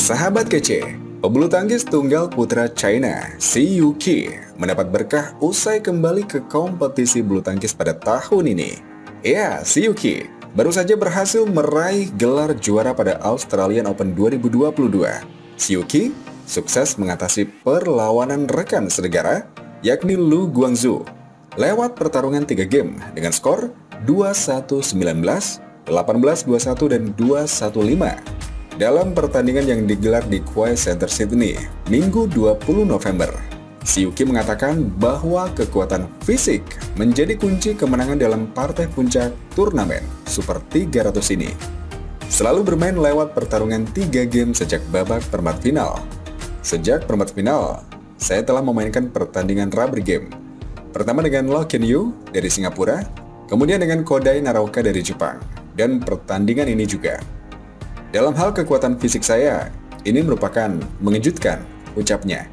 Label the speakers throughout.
Speaker 1: Sahabat kece, pebulu tangkis tunggal putra China, Xi Yuqi, mendapat berkah usai kembali ke kompetisi bulu tangkis pada tahun ini. Ya, Xi Yuqi baru saja berhasil meraih gelar juara pada Australian Open 2022. Xi Yuqi sukses mengatasi perlawanan rekan senegara, yakni Lu Guangzhou, lewat pertarungan 3 game dengan skor 21-19, 18-21, dan 2-1-5. Dalam pertandingan yang digelar di Quay Center Sydney, Minggu 20 November, Xi Yuqi mengatakan bahwa kekuatan fisik menjadi kunci kemenangan dalam partai puncak turnamen Super 300 ini. Selalu bermain lewat pertarungan 3 game sejak babak perempat final. Sejak perempat final, saya telah memainkan pertandingan rubber game. Pertama dengan Loh Ken Yu dari Singapura, kemudian dengan Kodai Naraoka dari Jepang, dan pertandingan ini juga. Dalam hal kekuatan fisik saya, ini merupakan mengejutkan, ucapnya.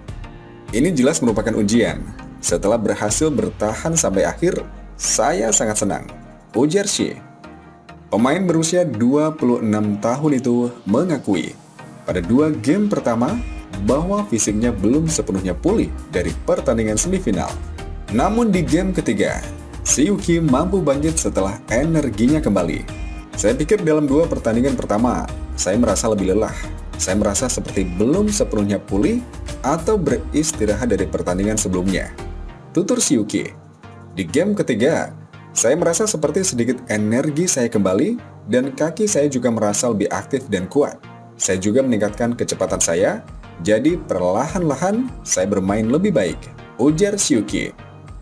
Speaker 1: Ini jelas merupakan ujian. Setelah berhasil bertahan sampai akhir, saya sangat senang, ujar Xi. Pemain berusia 26 tahun itu mengakui pada 2 game pertama bahwa fisiknya belum sepenuhnya pulih dari pertandingan semifinal. Namun di game ketiga, Xi Yuqi mampu bangkit setelah energinya kembali. Saya pikir dalam 2 pertandingan pertama, saya merasa lebih lelah. Saya merasa seperti belum sepenuhnya pulih atau beristirahat dari pertandingan sebelumnya, tutur Xi Yuqi. Di game ketiga, saya merasa seperti sedikit energi saya kembali dan kaki saya juga merasa lebih aktif dan kuat. Saya juga meningkatkan kecepatan saya, jadi perlahan-lahan saya bermain lebih baik, ujar Xi Yuqi.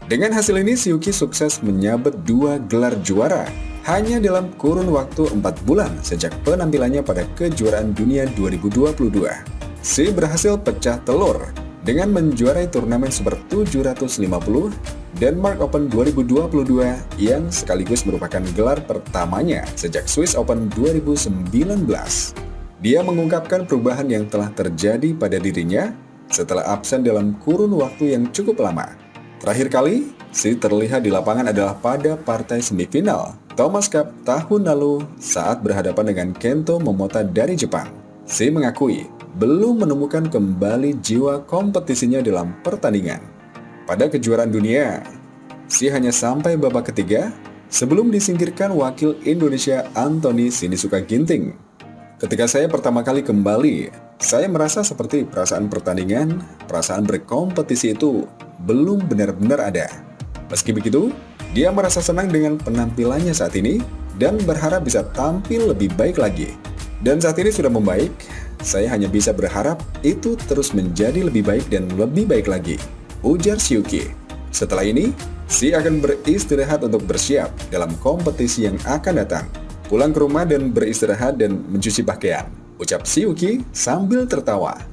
Speaker 1: Dengan hasil ini, Xi Yuqi sukses menyabet 2 gelar juara hanya dalam kurun waktu 4 bulan sejak penampilannya pada kejuaraan dunia 2022. Xi berhasil pecah telur dengan menjuarai turnamen Super 750 Denmark Open 2022 yang sekaligus merupakan gelar pertamanya sejak Swiss Open 2019. Dia mengungkapkan perubahan yang telah terjadi pada dirinya setelah absen dalam kurun waktu yang cukup lama. Terakhir kali, Xi terlihat di lapangan adalah pada partai semifinal Thomas Cup tahun lalu saat berhadapan dengan Kento Momota dari Jepang. Xi mengakui belum menemukan kembali jiwa kompetisinya dalam pertandingan. Pada kejuaraan dunia, Xi hanya sampai babak ketiga sebelum disingkirkan wakil Indonesia Anthony Sinisuka Ginting. Ketika saya pertama kali kembali, saya merasa seperti perasaan pertandingan, perasaan berkompetisi itu belum benar-benar ada. Meski begitu, dia merasa senang dengan penampilannya saat ini dan berharap bisa tampil lebih baik lagi. Dan saat ini sudah membaik, saya hanya bisa berharap itu terus menjadi lebih baik dan lebih baik lagi, ujar Xi Yuqi. Setelah ini, Xi akan beristirahat untuk bersiap dalam kompetisi yang akan datang. Pulang ke rumah dan beristirahat dan mencuci pakaian, ucap Xi Yuqi sambil tertawa.